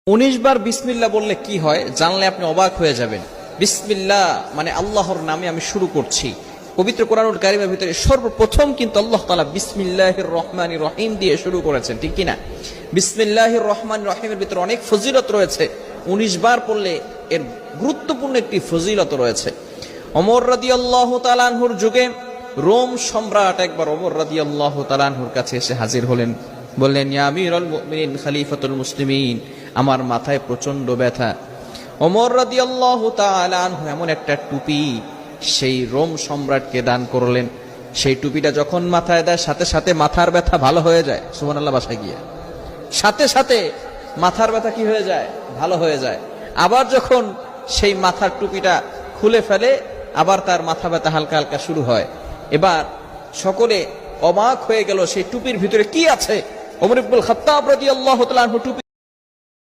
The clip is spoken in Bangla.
19 বার বিসমিল্লাহ বললে কি হয় জানলে আপনি অবাক হয়ে যাবেন। বিসমিল্লাহ মানে আল্লাহর নামে আমি শুরু করছি। পবিত্র কোরআনুল কারীমের ভিতরে সর্বপ্রথম কিন্তু আল্লাহ তাআলা বিসমিল্লাহির রহমানির রহিম দিয়ে শুরু করেছেন, ঠিক কি না? বিসমিল্লাহির রহমানির রহিমের ভিতরে অনেক ফজিলত রয়েছে। 19 বার পড়লে এর গুরুত্বপূর্ণ একটি ফজিলত রয়েছে। ওমর রাদিয়াল্লাহু তাআলা আনহুর যুগে রোম সম্রাট একবার ওমর রাদিয়াল্লাহু তাআলা আনহুর কাছে এসে হাজির হলেন। বললেন, ইয়া আমিরুল মুমিনিন খলিফাতুল মুসলিমিন, আমার মাথায় প্রচন্ড ব্যথা। ওমর রাদিয়াল্লাহু তাআলা আনহু এমন একটা টুপি সেই রোম সম্রাটকে দান করলেন। সেই টুপিটা যখন মাথায় দেয় সাথে সাথে মাথার ব্যথা ভালো হয়ে যায়। সুবহানাল্লাহ, বাসায় গিয়ে সাথে সাথে মাথার ব্যথা কি হয়ে যায়? ভালো হয়ে যায়। আবার যখন সেই মাথার টুপিটা খুলে ফেলে আবার তার মাথা ব্যথা হালকা হালকা শুরু হয়। এবার সকলে অবাক হয়ে গেল সেই টুপির ভিতরে কি আছে। ওমর ইবনুল খাত্তাব রাদিয়াল্লাহু তাআলা আনহু টুপি